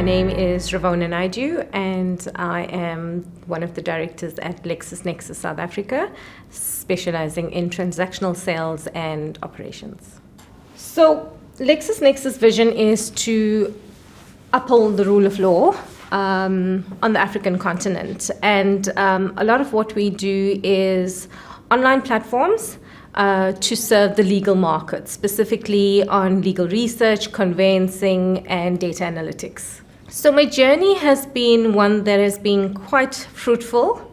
name is Revona Naidoo, and I am one of the directors at LexisNexis South Africa, specializing in transactional sales and operations. So LexisNexis' vision is to uphold the rule of law on the African continent. And a lot of what we do is online platforms to serve the legal market, specifically on legal research, conveyancing, and data analytics. So my journey has been one that has been quite fruitful.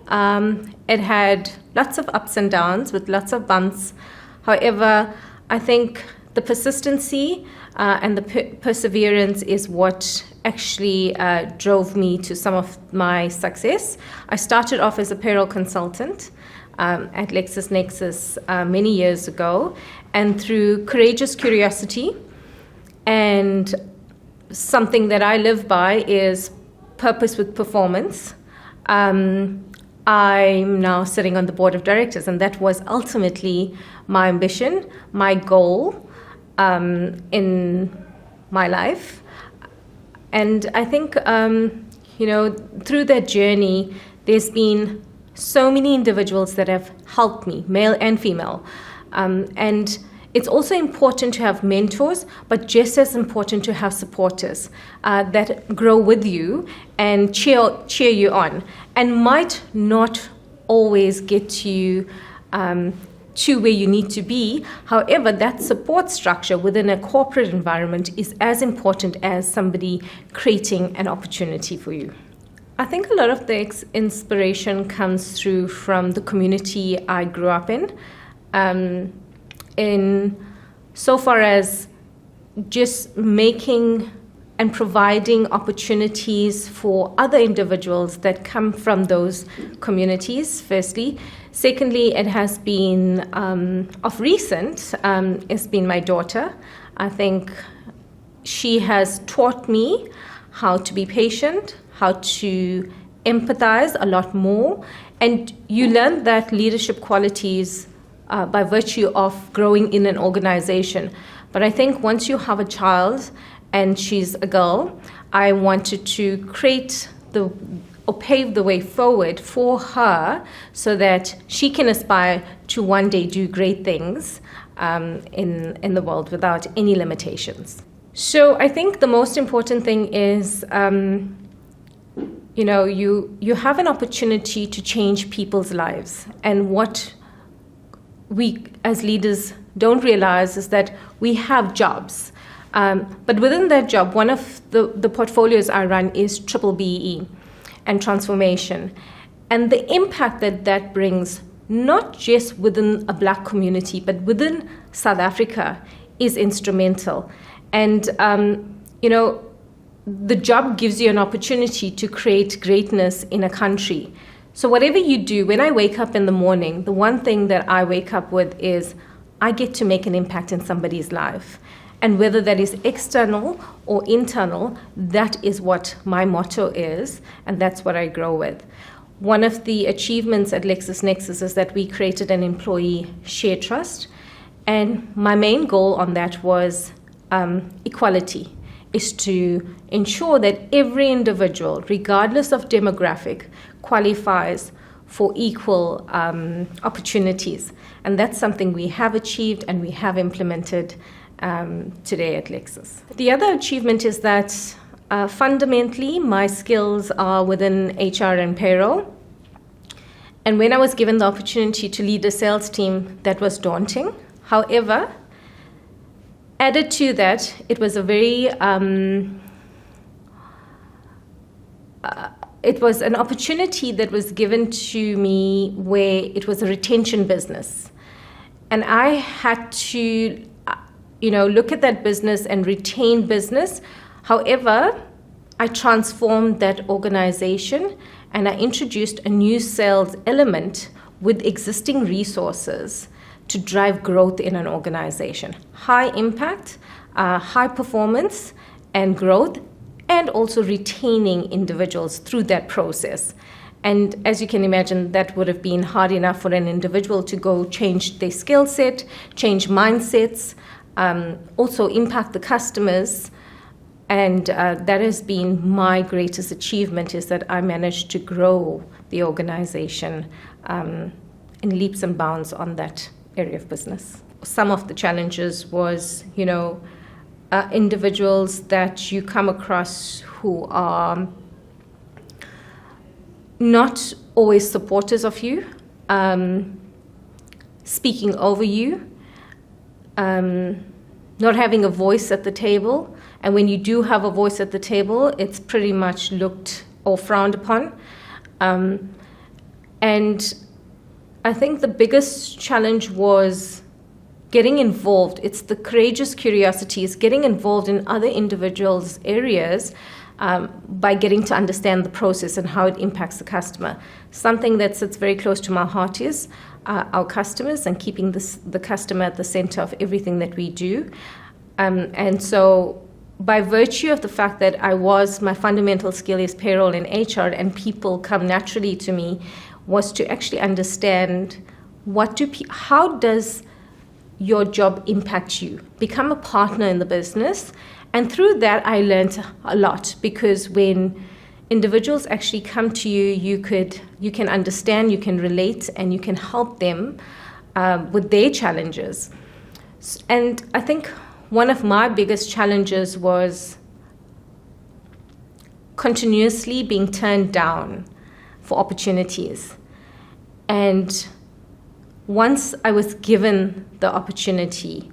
It had lots of ups and downs with lots of bumps. However, I think the persistency and the perseverance is what actually drove me to some of my success. I started off as a payroll consultant at LexisNexis many years ago, and through courageous curiosity and something that I live by is purpose with performance. I'm now sitting on the board of directors, and that was ultimately my ambition, my goal in my life. And I think, through that journey, there's been so many individuals that have helped me, male and female. And it's also important to have mentors, but just as important to have supporters that grow with you and cheer you on, and might not always get you to where you need to be. However, that support structure within a corporate environment is as important as somebody creating an opportunity for you. I think a lot of the inspiration comes through from the community I grew up in so far as just making and providing opportunities for other individuals that come from those communities, firstly. Secondly, it has been, of recent, it's been my daughter. I think she has taught me how to be patient, how to empathize a lot more. And you learn that leadership qualities by virtue of growing in an organization. But I think once you have a child and she's a girl, I wanted to create or pave the way forward for her so that she can aspire to one day do great things in the world without any limitations. So I think the most important thing is, you have an opportunity to change people's lives. And what we as leaders don't realize is that we have jobs. But within that job, one of the portfolios I run is triple BEE and transformation. And the impact that brings, not just within a Black community, but within South Africa, is instrumental. And, the job gives you an opportunity to create greatness in a country. So whatever you do, when I wake up in the morning, the one thing that I wake up with is I get to make an impact in somebody's life. And whether that is external or internal, that is what my motto is, and that's what I grow with. One of the achievements at LexisNexis is that we created an employee share trust, and my main goal on that was equality, is to ensure that every individual, regardless of demographic, qualifies for equal opportunities. And that's something we have achieved and we have implemented today at Lexis. The other achievement is that fundamentally my skills are within HR and payroll. And when I was given the opportunity to lead a sales team, that was daunting. However, added to that, it was a very it was an opportunity that was given to me where it was a retention business. And I had to look at that business and retain business. However, I transformed that organization and I introduced a new sales element with existing resources to drive growth in an organization. High impact, high performance and growth, and also retaining individuals through that process. And as you can imagine, that would have been hard enough for an individual to go change their skill set, change mindsets, also impact the customers. And that has been my greatest achievement, is that I managed to grow the organization in leaps and bounds on that area of business. Some of the challenges was, individuals that you come across who are not always supporters of you, speaking over you, not having a voice at the table. And when you do have a voice at the table, it's pretty much looked or frowned upon. And I think the biggest challenge was getting involved. It's the courageous curiosity, is getting involved in other individuals' areas by getting to understand the process and how it impacts the customer. Something that sits very close to my heart is our customers, and keeping the customer at the center of everything that we do. And so by virtue of the fact that my fundamental skill is payroll and HR, and people come naturally to me, was to actually understand how does your job impact you, become a partner in the business. And through that, I learned a lot, because when individuals actually come to you, you can understand, you can relate, and you can help them with their challenges. And I think one of my biggest challenges was continuously being turned down for opportunities. And once I was given the opportunity,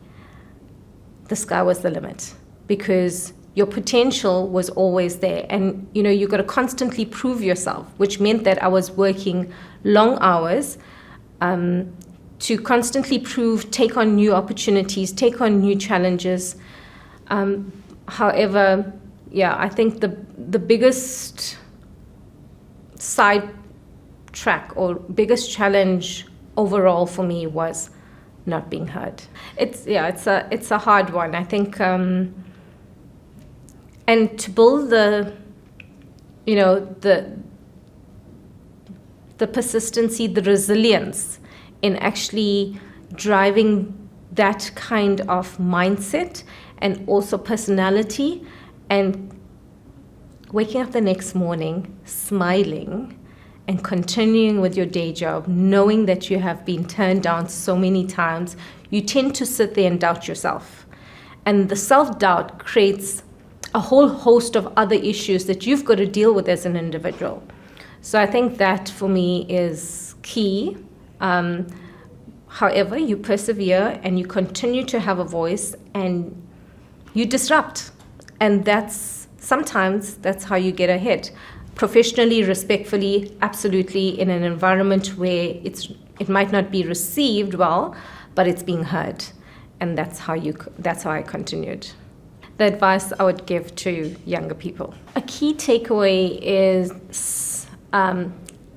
the sky was the limit, because your potential was always there. And, you got to constantly prove yourself, which meant that I was working long hours to constantly take on new opportunities, take on new challenges. However, I think the biggest sidetrack or biggest challenge overall for me was not being heard. It's a hard one, I think. And to build the persistency, the resilience in actually driving that kind of mindset, and also personality, and waking up the next morning smiling and continuing with your day job, knowing that you have been turned down so many times, you tend to sit there and doubt yourself. And the self-doubt creates a whole host of other issues that you've got to deal with as an individual. So I think that for me is key. However, you persevere and you continue to have a voice and you disrupt. And sometimes that's how you get ahead. Professionally, respectfully, absolutely, in an environment where it might not be received well, but it's being heard. And that's how I continued. The advice I would give to younger people. A key takeaway is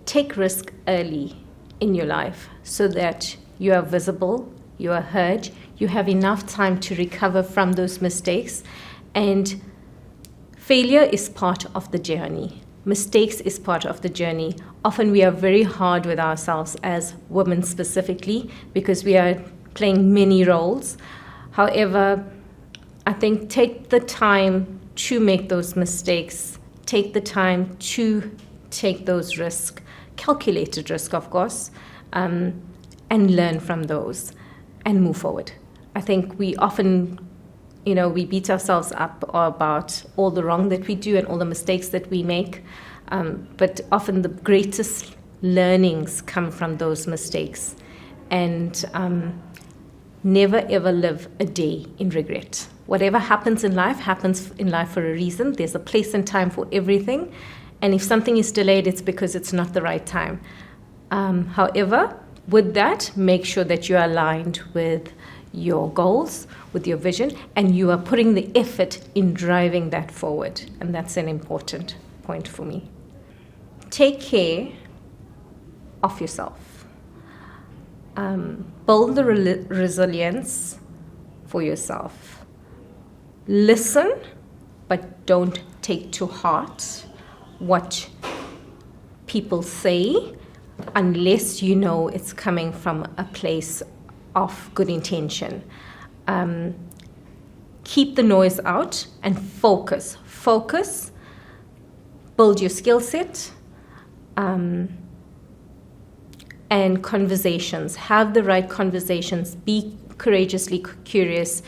take risk early in your life, so that you are visible, you are heard, you have enough time to recover from those mistakes. And failure is part of the journey. Mistakes is part of the journey. Often we are very hard with ourselves as women specifically, because we are playing many roles. However, I think take the time to make those mistakes, take the time to take those risks, calculated risk, of course, and learn from those and move forward. I think we often, we beat ourselves up about all the wrong that we do and all the mistakes that we make, but often the greatest learnings come from those mistakes. And never ever live a day in regret. Whatever happens in life for a reason. There's a place and time for everything. And if something is delayed, it's because it's not the right time. However, with that, make sure that you are aligned with your goals, with your vision, and you are putting the effort in driving that forward. And that's an important point for me. Take care of yourself. Build the resilience for yourself. Listen, but don't take to heart what people say, unless you know it's coming from a place of good intention. keep the noise out and focus. Focus, build your skill set, and conversations. Have the right conversations. Be courageously curious.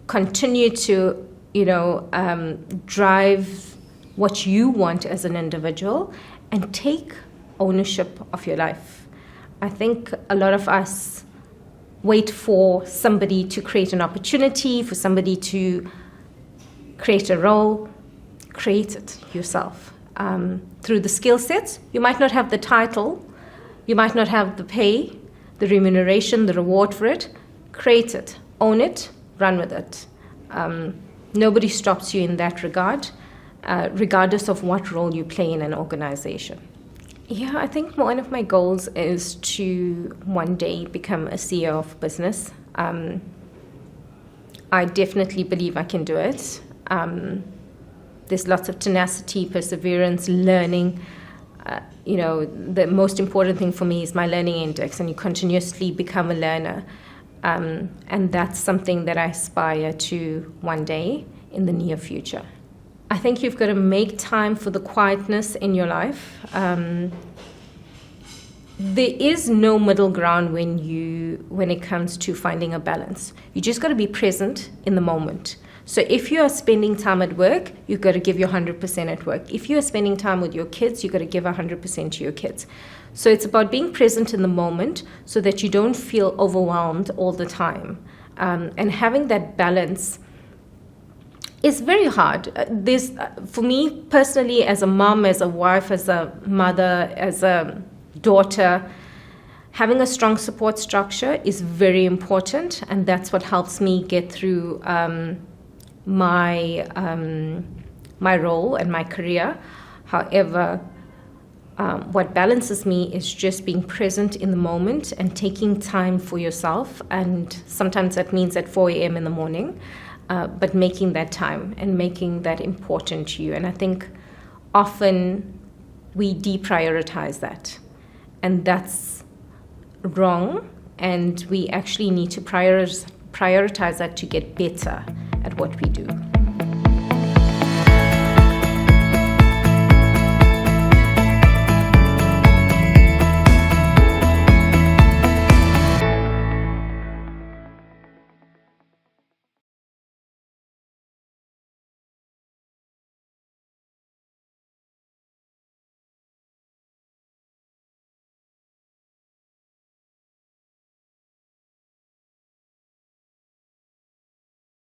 Continue to, drive what you want as an individual, and take ownership of your life. I think a lot of us wait for somebody to create an opportunity, for somebody to create a role. Create it yourself. Through the skill sets, you might not have the title, you might not have the pay, the remuneration, the reward for it. Create it, own it, run with it. Nobody stops you in that regard, regardless of what role you play in an organization. Yeah, I think one of my goals is to one day become a CEO of business. I definitely believe I can do it. There's lots of tenacity, perseverance, learning. The most important thing for me is my learning index, and you continuously become a learner. And that's something that I aspire to one day in the near future. I think you've got to make time for the quietness in your life. There is no middle ground when it comes to finding a balance. You just got to be present in the moment. So if you are spending time at work, you've got to give your 100% at work. If you are spending time with your kids, you've got to give 100% to your kids. So it's about being present in the moment so that you don't feel overwhelmed all the time. And having that balance is very hard. For me personally, as a mom, as a wife, as a mother, as a daughter, having a strong support structure is very important, and that's what helps me get through my role and my career. However, what balances me is just being present in the moment and taking time for yourself, and sometimes that means at 4 a.m. in the morning, but making that time and making that important to you. And I think often we deprioritize that, and that's wrong, and we actually need to prioritize that to get better at what we do.